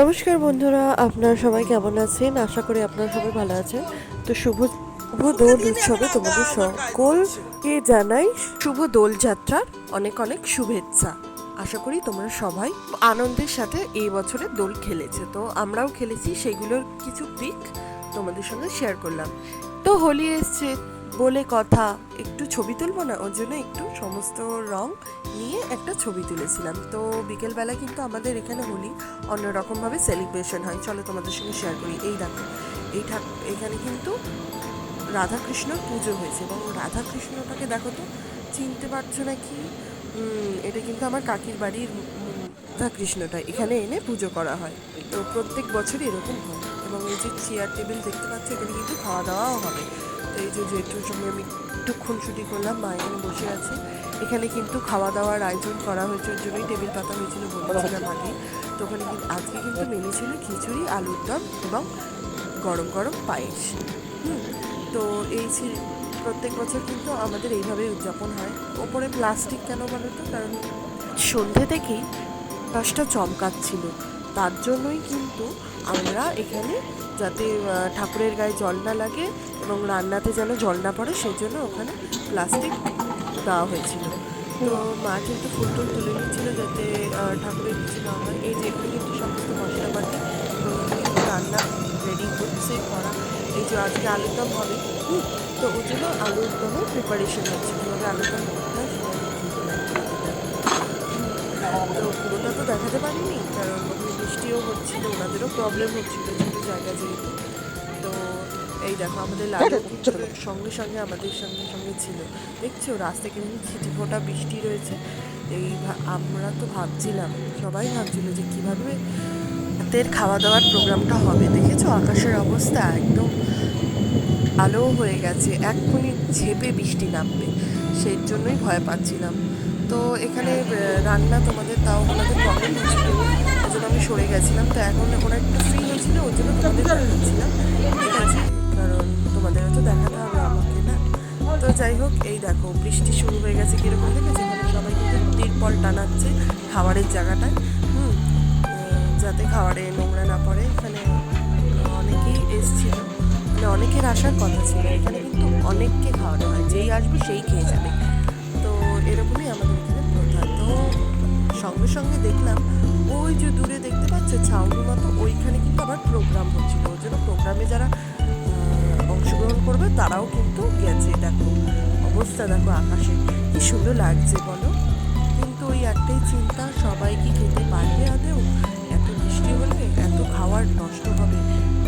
নমস্কার বন্ধুরা, আপনারা সবাই কেমন আছেন? আশা করি আপনারা সবাই ভালো আছেন। তো শুভ দোল উৎসবে তোমাদের সকলকে জানাই শুভ দোলযাত্রার অনেক অনেক শুভেচ্ছা। আশা করি তোমরা সবাই আনন্দের সাথে এই বছরে দোল খেলেছে। তো আমরাও খেলেছি, সেগুলোর কিছু পিক তোমাদের সঙ্গে শেয়ার করলাম। তো হোলি এসছে বলে কথা, একটু ছবি তুলবো না, ওর জন্য একটু সমস্ত রং নিয়ে একটা ছবি তুলেছিলাম। তো বিকেলবেলা কিন্তু আমাদের এখানে হোলি অন্যরকমভাবে সেলিব্রেশন হয়, চলো তোমাদের সঙ্গে শেয়ার করি। এই দেখো, এখানে কিন্তু রাধাকৃষ্ণর পুজো হয়েছে, এবং রাধাকৃষ্ণটাকে দেখো তো, চিনতে পারছো নাকি? এটা কিন্তু আমার কাকির বাড়ির রাধাকৃষ্ণটা এখানে এনে পুজো করা হয়। তো প্রত্যেক বছরই এরকম হয়। এবং এই যে চেয়ার টেবিল দেখতে পাচ্ছ, এখানে কিন্তু খাওয়া দাওয়াও হবে। তো এই যে জেঠুর সঙ্গে আমি একটু খুনসুটি করলাম, মা এখানে বসে আছে। এখানে কিন্তু খাওয়া দাওয়ার আয়োজন করা হয়েছে, ওর জন্যই টেবিল পাতা হয়েছিল বলেছিলাম আগে। তো ওখানে কিন্তু আজকে কিন্তু মেনু ছিল খিচুড়ি, আলুর দম এবং গরম গরম পায়েস। তো এই প্রত্যেক বছর কিন্তু আমাদের এইভাবেই উদযাপন হয়। ওপরে প্লাস্টিক কেন বলো তো? কারণ সন্ধ্যে থেকেই আকাশটা চমকাচ্ছিল, তার জন্যই কিন্তু আমরা এখানে, যাতে ঠাকুরের গায়ে জল না লাগে এবং রান্নাতে যেন জল না পড়ে, সেই জন্য ওখানে প্লাস্টিক দেওয়া হয়েছিল। তো মা কিন্তু ফুল টুল তুলে নিচ্ছিল যাতে ঠাকুরের কিছু না হয়। এই যে এখানে কিন্তু সমস্ত মশলাপাতি এবং রান্না রেডি হচ্ছে করা। এই যে আজকে আলুর দম হবে, তো ওই জন্য আলুর দমের প্রিপারেশন হচ্ছে, কীভাবে আলুর দম করতে হয় তো পুরোটা তো দেখাতে পারিনি, কারণ ওখানে বৃষ্টিও হচ্ছিল, ওনাদেরও প্রবলেম হচ্ছিল ছোটো জায়গা যেহেতু। তো এই দেখো, আমাদের লালু সঙ্গে সঙ্গে আমাদের সঙ্গে ছিল। দেখছো রাস্তায় কিন্তু ছিটি ফোটা বৃষ্টি রয়েছে। এই আমরা তো ভাবছিলাম, সবাই ভাবছিল যে কীভাবে রাতের খাওয়া দাওয়ার প্রোগ্রামটা হবে। দেখেছো আকাশের অবস্থা একদম আলো হয়ে গেছে, এক্ষুনি ঝেপে বৃষ্টি নামবে, সেই জন্যই ভয় পাচ্ছিলাম। তো এখানে রান্না তোমাদের তাও ওনাদের প্রবলেম হচ্ছিল, ওই জন্য আমি সরে গেছিলাম। তো এখন ওরা একটু ফ্রি হয়েছিল, ওই জন্য তোমাদের দেখাচ্ছিলাম, ঠিক আছে? কারণ তোমাদেরও তো দেখাতে হবে আমাকে, না? তো যাই হোক, এই দেখো বৃষ্টি শুরু হয়ে গেছে কীরকম দেখেছে। এখানে সবাই কিন্তু তিরপল টানাচ্ছে খাবারের জায়গাটায়, যাতে খাবারে নোংরা না পড়ে। এখানে অনেকেই এসছিল, মানে অনেকের আসার কথা ছিল। এখানে কিন্তু অনেককে খাওয়ানো হয়, যেই আসবে সেই খেয়ে যাবে। তো এরকমই আমাদের এখানে প্রথা। তো সঙ্গে সঙ্গে দেখলাম ওই যে দূরে দেখতে পাচ্ছে ছাউনি মতো, ওইখানে কিন্তু আবার প্রোগ্রাম হচ্ছিল। ওই জন্য প্রোগ্রামে যারা অংশগ্রহণ করবে তারাও কিন্তু গেছে। দেখো অবস্থা, দেখো আকাশে কি সুন্দর লাগছে বলো। কিন্তু ওই একটাই চিন্তা, সবাই কি খেতে পারবে আদেও? এত বৃষ্টি হলে এত খাবার নষ্ট হবে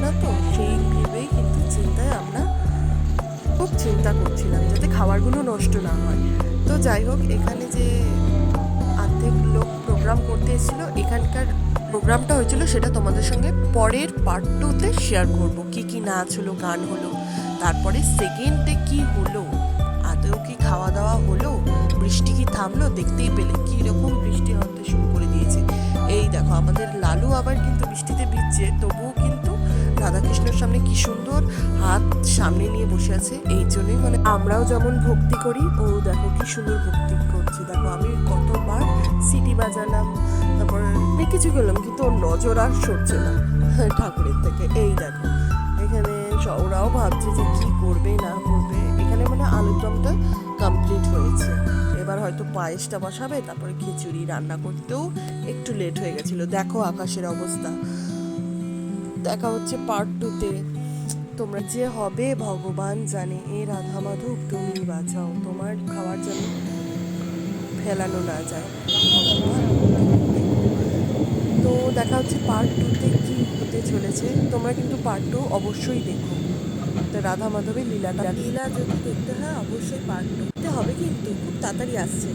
না তো? সেই ভেবেই কিন্তু চিন্তায় আমরা খুব চিন্তা করছিলাম যাতে খাবারগুলো নষ্ট না হয়। তো যাই হোক, এখানে যে অর্ধেক লোক প্রোগ্রাম করতে এসেছিল, এখানকার প্রোগ্রামটা হয়েছিল, সেটা তোমাদের সঙ্গে পরের পার্ট 2-তে শেয়ার করব। কি কি নাচ হলো, গান হলো, তারপরে সেকেন্ডে কি হলো, আদৌ কি খাওয়া দাওয়া হলো, বৃষ্টি কি থামলো, দেখতেই পেলে কীরকম বৃষ্টি হতে শুরু করে দিয়েছে। এই দেখো আমাদের লালু আবার কিন্তু বৃষ্টিতে ভিজছে, তবুও কিন্তু রাধাকৃষ্ণের সামনে কি সুন্দর হাত সামনে নিয়ে বসে আছে। এই জন্যই মানে আমরাও যেমন ভক্তি করি, ও দেখো কি সুন্দর ভক্তি করছে। দেখো আমি কতবার সিটি বাজালাম, তারপর অনেক কিছু করলাম, কিন্তু ওর নজর আর সরছে না ঠাকুরের থেকে। এই দেখো এখানে ওরাও ভাবছে যে কি করবে না করবে। এখানে মানে আলুর দমটা কমপ্লিট হয়েছে, এবার হয়তো পায়েসটা বসাবে, তারপরে খিচুড়ি রান্না করতেও একটু লেট হয়ে গেছিলো। দেখো আকাশের অবস্থা। দেখা হচ্ছে পার্ট 2-তে। তোমরা যে হবে ভগবান জানে। এ রাধা মাধব তুমি বাঁচাও, তোমার খাবার যেন ফেলানো না যায় ভগবান। তো দেখা হচ্ছে পার্ট 2-তে কি হতে চলেছে। তোমরা কিন্তু পার্ট 2 অবশ্যই দেখো। তো রাধা মাধবের লীলা যদি দেখতে হয় অবশ্যই পার্ট 2-তে হবে, কিন্তু খুব তাড়াতাড়ি আসছে।